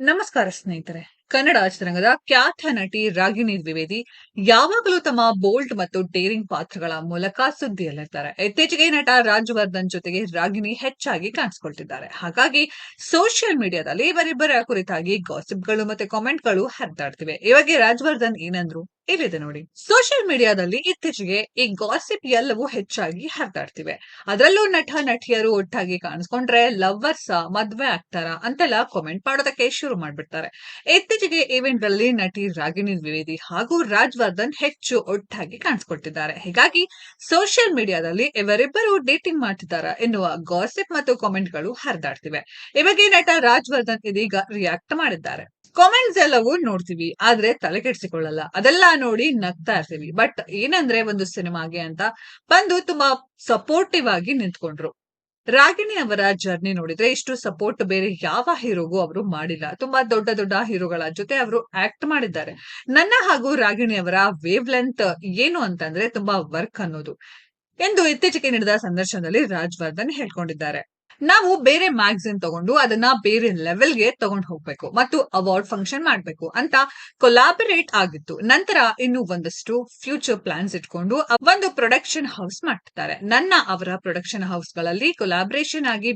ನಮಸ್ಕಾರ ಸ್ನೇಹಿತರೆ. ಕನ್ನಡ ಚಿತ್ರರಂಗದ ಖ್ಯಾತ ನಟಿ ರಾಗಿಣಿ ದ್ವಿವೇದಿ ಯಾವಾಗಲೂ ತಮ್ಮ ಬೋಲ್ಡ್ ಮತ್ತು ಡೇರಿಂಗ್ ಪಾತ್ರಗಳ ಮೂಲಕ ಸುದ್ದಿಯಲ್ಲಿರ್ತಾರೆ. ಇತ್ತೀಚೆಗೆ ನಟ ರಾಜವರ್ಧನ್ ಜೊತೆಗೆ ರಾಗಿಣಿ ಹೆಚ್ಚಾಗಿ ಕಾಣಿಸಿಕೊಳ್ತಿದ್ದಾರೆ. ಹಾಗಾಗಿ ಸೋಷಿಯಲ್ ಮೀಡಿಯಾದಲ್ಲಿ ಇವರಿಬ್ಬರ ಕುರಿತಾಗಿ ಗಾಸಿಪ್ಗಳು ಮತ್ತೆ ಕಾಮೆಂಟ್ಗಳು ಹರಿದಾಡ್ತಿವೆ. ಇವಾಗ ರಾಜವರ್ಧನ್ ಏನಂದ್ರು ಇಲ್ಲಿದೆ ನೋಡಿ. ಸೋಷಿಯಲ್ ಮೀಡಿಯಾದಲ್ಲಿ ಇತ್ತೀಚೆಗೆ ಈ ಗಾಸಿಪ್ ಎಲ್ಲವೂ ಹೆಚ್ಚಾಗಿ ಹರಿದಾಡ್ತಿವೆ. ಅದರಲ್ಲೂ ನಟ ನಟಿಯರು ಒಟ್ಟಾಗಿ ಕಾಣಿಸ್ಕೊಂಡ್ರೆ ಲವ್ವರ್ಸ್ ಮದ್ವೆ ಆಗ್ತಾರ ಅಂತೆಲ್ಲ ಕಾಮೆಂಟ್ ಮಾಡೋದಕ್ಕೆ ಶುರು ಮಾಡ್ಬಿಡ್ತಾರೆ. ಇತ್ತೀಚೆಗೆ ಈವೆಂಟ್ ಗಳಲ್ಲಿ ನಟಿ ರಾಗಿಣಿ ದ್ವಿವೇದಿ ಹಾಗೂ ರಾಜವರ್ಧನ್ ಹೆಚ್ಚು ಒಟ್ಟಾಗಿ ಕಾಣಿಸ್ಕೊಳ್ತಿದ್ದಾರೆ. ಹೀಗಾಗಿ ಸೋಷಿಯಲ್ ಮೀಡಿಯಾದಲ್ಲಿ ಇವರಿಬ್ಬರು ಡೇಟಿಂಗ್ ಮಾಡ್ತಿದ್ದಾರ ಎನ್ನುವ ಗಾಸಿಪ್ ಮತ್ತು ಕಾಮೆಂಟ್ ಗಳು ಹರಿದಾಡ್ತಿವೆ. ಈ ಬಗ್ಗೆ ನಟ ರಾಜವರ್ಧನ್ ಇದೀಗ ರಿಯಾಕ್ಟ್ ಮಾಡಿದ್ದಾರೆ. ಕಾಮೆಂಟ್ಸ್ ಎಲ್ಲವೂ ನೋಡ್ತೀವಿ, ಆದ್ರೆ ತಲೆ ಕೆಡಿಸಿಕೊಳ್ಳಲ್ಲ. ಅದೆಲ್ಲ ನೋಡಿ ನಗ್ತಾ ಇರ್ತೀವಿ. ಬಟ್ ಏನಂದ್ರೆ ಒಂದು ಸಿನಿಮಾಗೆ ಅಂತ ಬಂದು ತುಂಬಾ ಸಪೋರ್ಟಿವ್ ಆಗಿ ನಿಂತ್ಕೊಂಡ್ರು. ರಾಗಿಣಿ ಅವರ ಜರ್ನಿ ನೋಡಿದ್ರೆ ಇಷ್ಟು ಸಪೋರ್ಟ್ ಬೇರೆ ಯಾವ ಹೀರೋಗೂ ಅವರು ಮಾಡಿಲ್ಲ. ತುಂಬಾ ದೊಡ್ಡ ದೊಡ್ಡ ಹೀರೋಗಳ ಜೊತೆ ಅವರು ಆಕ್ಟ್ ಮಾಡಿದ್ದಾರೆ. ನನ್ನ ಹಾಗೂ ರಾಗಿಣಿ ಅವರ ವೇವ್ ಲೆಂತ್ ಏನು ಅಂತಂದ್ರೆ ತುಂಬಾ ವರ್ಕ್ ಅನ್ನೋದು ಎಂದು ಇತ್ತೀಚೆಗೆ ನಡೆದ ಸಂದರ್ಶನದಲ್ಲಿ ರಾಜವರ್ಧನ್ ಹೇಳ್ಕೊಂಡಿದ್ದಾರೆ. ನಾವು ಬೇರೆ ಮ್ಯಾಗಝಿನ್ ತಗೊಂಡು ಅದನ್ನ ಬೇರೆ ಲೆವೆಲ್ಗೆ ತಗೊಂಡು ಹೋಗ್ಬೇಕು ಮತ್ತು ಅವಾರ್ಡ್ ಫಂಕ್ಷನ್ ಮಾಡ್ಬೇಕು ಅಂತ ಕೊಲಾಬರೇಟ್ ಆಗಿತ್ತು. ನಂತರ ಇನ್ನು ಒಂದಷ್ಟು ಫ್ಯೂಚರ್ ಪ್ಲಾನ್ಸ್ ಇಟ್ಕೊಂಡು ಒಂದು ಪ್ರೊಡಕ್ಷನ್ ಹೌಸ್ ಮಾಡ್ತಾರೆ. ನನ್ನ ಅವರ ಪ್ರೊಡಕ್ಷನ್ ಹೌಸ್ ಗಳಲ್ಲಿ ಕೊಲಾಬರೇಷನ್ ಆಗಿ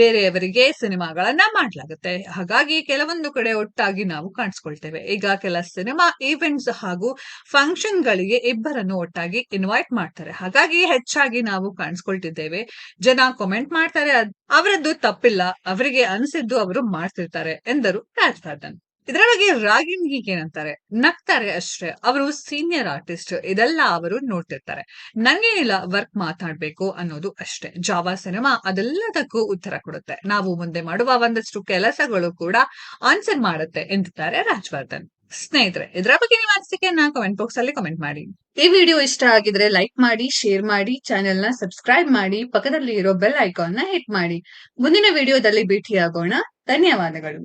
ಬೇರೆಯವರಿಗೆ ಸಿನಿಮಾಗಳನ್ನ ಮಾಡ್ಲಾಗುತ್ತೆ. ಹಾಗಾಗಿ ಕೆಲವೊಂದು ಕಡೆ ಒಟ್ಟಾಗಿ ನಾವು ಕಾಣಿಸ್ಕೊಳ್ತೇವೆ. ಈಗ ಕೆಲ ಸಿನಿಮಾ ಈವೆಂಟ್ಸ್ ಹಾಗೂ ಫಂಕ್ಷನ್ ಗಳಿಗೆ ಇಬ್ಬರನ್ನು ಒಟ್ಟಾಗಿ ಇನ್ವೈಟ್ ಮಾಡ್ತಾರೆ. ಹಾಗಾಗಿ ಹೆಚ್ಚಾಗಿ ನಾವು ಕಾಣಿಸ್ಕೊಳ್ತಿದ್ದೇವೆ. ಜನ ಕಾಮೆಂಟ್ ಮಾಡ್ತಾರೆ, ಅವರದ್ದು ತಪ್ಪಿಲ್ಲ, ಅವರಿಗೆ ಅನಿಸಿದ್ದು ಅವರು ಮಾಡ್ತಿರ್ತಾರೆ ಎಂದರು ರಾಜವರ್ಧನ್. ಇದರ ಬಗ್ಗೆ ರಾಗಿಣಿ ಏನಂತಾರೆ, ನಗ್ತಾರೆ ಅಷ್ಟೇ. ಅವರು ಸೀನಿಯರ್ ಆರ್ಟಿಸ್ಟ್, ಇದೆಲ್ಲ ಅವರು ನೋಡ್ತಿರ್ತಾರೆ. ನಂಗೇನಿಲ್ಲ, ವರ್ಕ್ ಮಾತಾಡ್ಬೇಕು ಅನ್ನೋದು ಅಷ್ಟೇ. ಜಾವಾ ಸಿನಿಮಾ ಅದೆಲ್ಲದಕ್ಕೂ ಉತ್ತರ ಕೊಡುತ್ತೆ. ನಾವು ಮುಂದೆ ಮಾಡುವ ಒಂದಷ್ಟು ಕೆಲಸಗಳು ಕೂಡ ಆನ್ಸರ್ ಮಾಡುತ್ತೆ ಎಂದಿದ್ದಾರೆ ರಾಜವರ್ಧನ್. ಸ್ನೇಹಿತರೆ, ಇದರ ಬಗ್ಗೆ ನಿಮ್ಮ ಅನಿಸಿಕೆಯನ್ನ ಕಮೆಂಟ್ ಬಾಕ್ಸ್ ಅಲ್ಲಿ ಕಮೆಂಟ್ ಮಾಡಿ. ಈ ವಿಡಿಯೋ ಇಷ್ಟ ಆಗಿದ್ರೆ ಲೈಕ್ ಮಾಡಿ, ಶೇರ್ ಮಾಡಿ, ಚಾನೆಲ್ ನ ಸಬ್ಸ್ಕ್ರೈಬ್ ಮಾಡಿ, ಪಕ್ಕದಲ್ಲಿ ಇರೋ ಬೆಲ್ ಐಕಾನ್ ನ ಹಿಟ್ ಮಾಡಿ. ಮುಂದಿನ ವಿಡಿಯೋದಲ್ಲಿ ಭೇಟಿಯಾಗೋಣ. ಧನ್ಯವಾದಗಳು.